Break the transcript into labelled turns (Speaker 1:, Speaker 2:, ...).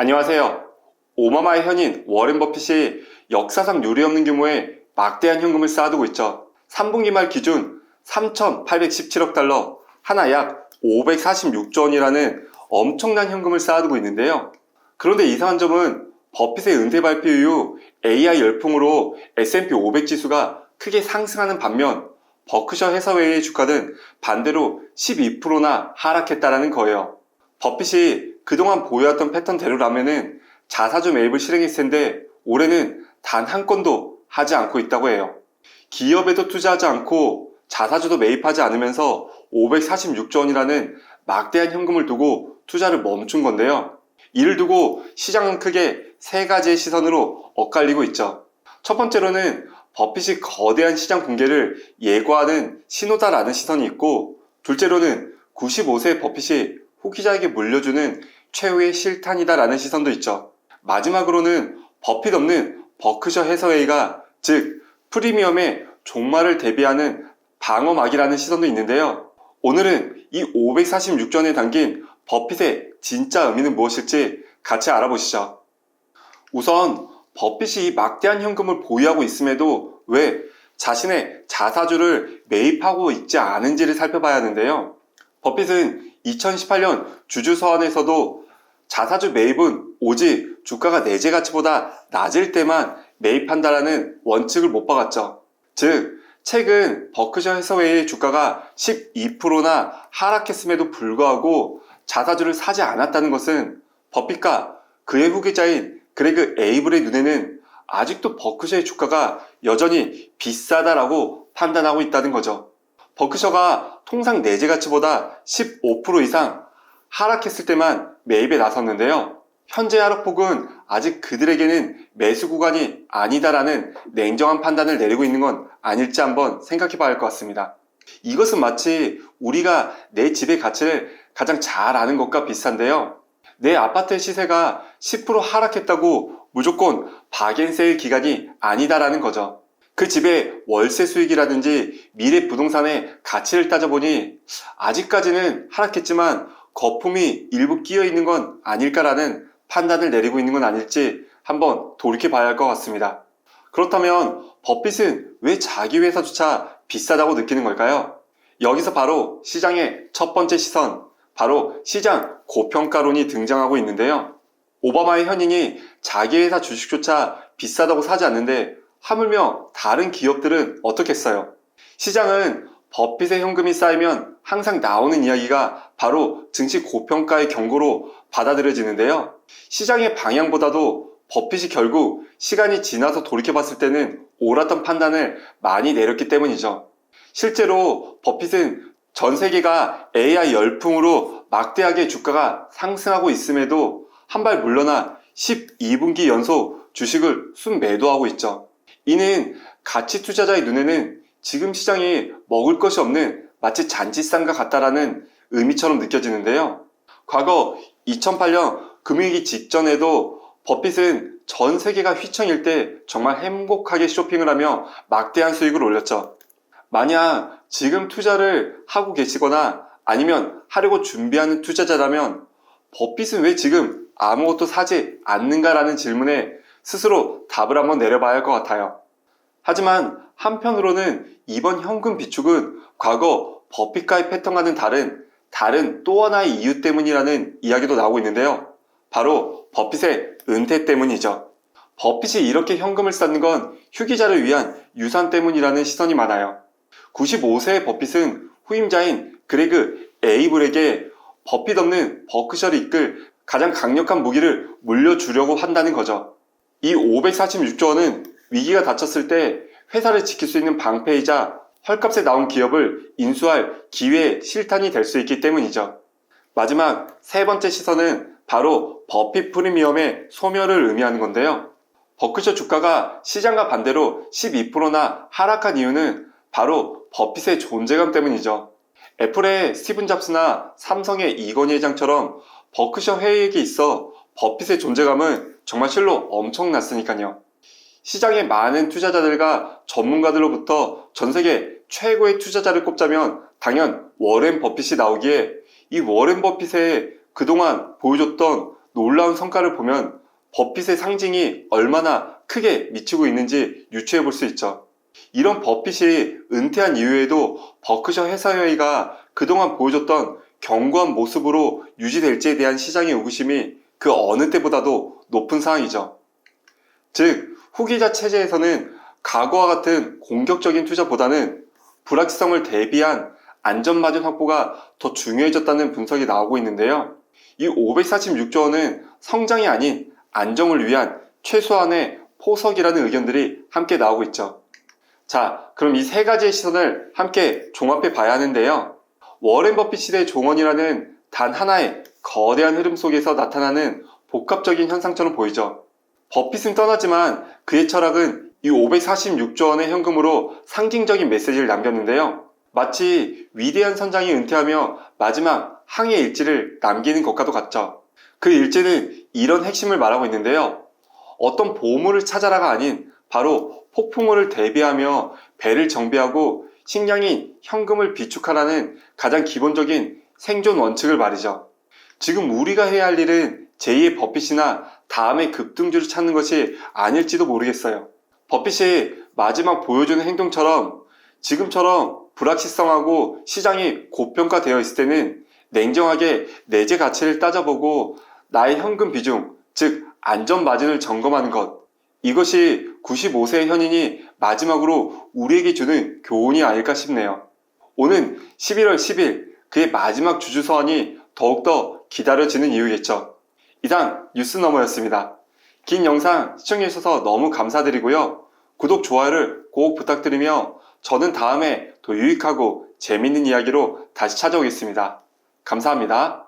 Speaker 1: 안녕하세요. 오바마의 현인 워렌 버핏이 역사상 유례없는 규모의 막대한 현금을 쌓아두고 있죠. 3분기 말 기준 3,817억 달러, 하나 약 546조 원이라는 엄청난 현금을 쌓아두고 있는데요. 그런데 이상한 점은 버핏의 은퇴 발표 이후 AI 열풍으로 S&P 500 지수가 크게 상승하는 반면 버크셔 해서웨이의 주가는 반대로 12%나 하락했다는 거예요. 버핏이 그동안 보여왔던 패턴대로라면은 자사주 매입을 실행했을 텐데 올해는 단 한 건도 하지 않고 있다고 해요. 기업에도 투자하지 않고 자사주도 매입하지 않으면서 546조 원이라는 막대한 현금을 두고 투자를 멈춘 건데요. 이를 두고 시장은 크게 세 가지의 시선으로 엇갈리고 있죠. 첫 번째로는 버핏이 거대한 시장 붕괴를 예고하는 신호다라는 시선이 있고, 둘째로는 95세 버핏이 후기자에게 물려주는 최후의 실탄이다라는 시선도 있죠. 마지막으로는 버핏 없는 버크셔 해서웨이가, 즉 프리미엄의 종말을 대비하는 방어막이라는 시선도 있는데요. 오늘은 이 546조 원에 담긴 버핏의 진짜 의미는 무엇일지 같이 알아보시죠. 우선 버핏이 막대한 현금을 보유하고 있음에도 왜 자신의 자사주를 매입하고 있지 않은지를 살펴봐야 하는데요. 버핏은 2018년 주주 서한에서도 자사주 매입은 오직 주가가 내재 가치보다 낮을 때만 매입한다라는 원칙을 못 박았죠. 즉, 최근 버크셔 해서웨이의 주가가 12%나 하락했음에도 불구하고 자사주를 사지 않았다는 것은 버핏과 그의 후계자인 그레그 에이블의 눈에는 아직도 버크셔의 주가가 여전히 비싸다라고 판단하고 있다는 거죠. 버크셔가 통상 내재 가치보다 15% 이상 하락했을 때만 매입에 나섰는데요. 현재 하락폭은 아직 그들에게는 매수 구간이 아니다라는 냉정한 판단을 내리고 있는 건 아닐지 한번 생각해 봐야 할 것 같습니다. 이것은 마치 우리가 내 집의 가치를 가장 잘 아는 것과 비슷한데요. 내 아파트의 시세가 10% 하락했다고 무조건 박앤세일 기간이 아니다라는 거죠. 그 집의 월세 수익이라든지 미래 부동산의 가치를 따져보니 아직까지는 하락했지만 거품이 일부 끼어 있는 건 아닐까라는 판단을 내리고 있는 건 아닐지 한번 돌이켜 봐야 할 것 같습니다. 그렇다면 버핏은 왜 자기 회사조차 비싸다고 느끼는 걸까요? 여기서 바로 시장의 첫 번째 시선, 바로 시장 고평가론이 등장하고 있는데요. 오바마의 현인이 자기 회사 주식조차 비싸다고 사지 않는데 하물며 다른 기업들은 어떻겠어요? 시장은 버핏의 현금이 쌓이면 항상 나오는 이야기가 바로 증시 고평가의 경고로 받아들여지는데요. 시장의 방향보다도 버핏이 결국 시간이 지나서 돌이켜봤을 때는 옳았던 판단을 많이 내렸기 때문이죠. 실제로 버핏은 전 세계가 AI 열풍으로 막대하게 주가가 상승하고 있음에도 한 발 물러나 12분기 연속 주식을 순매도하고 있죠. 이는 가치 투자자의 눈에는 지금 시장이 먹을 것이 없는 마치 잔치상과 같다라는 의미처럼 느껴지는데요. 과거 2008년 금융위기 직전에도 버핏은 전 세계가 휘청일 때 정말 행복하게 쇼핑을 하며 막대한 수익을 올렸죠. 만약 지금 투자를 하고 계시거나 아니면 하려고 준비하는 투자자라면 버핏은 왜 지금 아무것도 사지 않는가라는 질문에 스스로 답을 한번 내려봐야 할 것 같아요. 하지만 한편으로는 이번 현금 비축은 과거 버핏과의 패턴과는 다른 또 하나의 이유 때문이라는 이야기도 나오고 있는데요. 바로 버핏의 은퇴 때문이죠. 버핏이 이렇게 현금을 쌓는 건 후기자를 위한 유산 때문이라는 시선이 많아요. 95세의 버핏은 후임자인 그레그 에이블에게 버핏 없는 버크셔를 이끌 가장 강력한 무기를 물려주려고 한다는 거죠. 이 546조 원은 위기가 닥쳤을 때 회사를 지킬 수 있는 방패이자 헐값에 나온 기업을 인수할 기회의 실탄이 될 수 있기 때문이죠. 마지막 세 번째 시선은 바로 버핏 프리미엄의 소멸을 의미하는 건데요. 버크셔 주가가 시장과 반대로 12%나 하락한 이유는 바로 버핏의 존재감 때문이죠. 애플의 스티븐 잡스나 삼성의 이건희 회장처럼 버크셔 회의에 있어 버핏의 존재감은 정말 실로 엄청났으니까요. 시장의 많은 투자자들과 전문가들로부터 전 세계 최고의 투자자를 꼽자면 당연 워렌 버핏이 나오기에 이 워렌 버핏의 그동안 보여줬던 놀라운 성과를 보면 버핏의 상징이 얼마나 크게 미치고 있는지 유추해 볼 수 있죠. 이런 버핏이 은퇴한 이후에도 버크셔 해사회가 그동안 보여줬던 견고한 모습으로 유지될지에 대한 시장의 의구심이 그 어느 때보다도 높은 상황이죠. 즉, 후기자 체제에서는 과거와 같은 공격적인 투자보다는 불확실성을 대비한 안전마진 확보가 더 중요해졌다는 분석이 나오고 있는데요. 이 546조 원은 성장이 아닌 안정을 위한 최소한의 포석이라는 의견들이 함께 나오고 있죠. 자, 그럼 이 세 가지의 시선을 함께 종합해 봐야 하는데요. 워렌 버핏 시대의 종언이라는 단 하나의 거대한 흐름 속에서 나타나는 복합적인 현상처럼 보이죠. 버핏은 떠나지만 그의 철학은 이 546조 원의 현금으로 상징적인 메시지를 남겼는데요. 마치 위대한 선장이 은퇴하며 마지막 항해 일지를 남기는 것과도 같죠. 그 일지는 이런 핵심을 말하고 있는데요. 어떤 보물을 찾아라가 아닌 바로 폭풍우를 대비하며 배를 정비하고 식량인 현금을 비축하라는 가장 기본적인 생존 원칙을 말이죠. 지금 우리가 해야 할 일은 제2의 버핏이나 다음의 급등주를 찾는 것이 아닐지도 모르겠어요. 버핏이 마지막 보여주는 행동처럼 지금처럼 불확실성하고 시장이 고평가되어 있을 때는 냉정하게 내재 가치를 따져보고 나의 현금 비중, 즉 안전 마진을 점검하는 것, 이것이 95세의 현인이 마지막으로 우리에게 주는 교훈이 아닐까 싶네요. 오는 11월 10일 그의 마지막 주주서한이 더욱더 기다려지는 이유겠죠. 이상 뉴스너머였습니다. 긴 영상 시청해주셔서 너무 감사드리고요. 구독, 좋아요를 꼭 부탁드리며 저는 다음에 더 유익하고 재밌는 이야기로 다시 찾아오겠습니다. 감사합니다.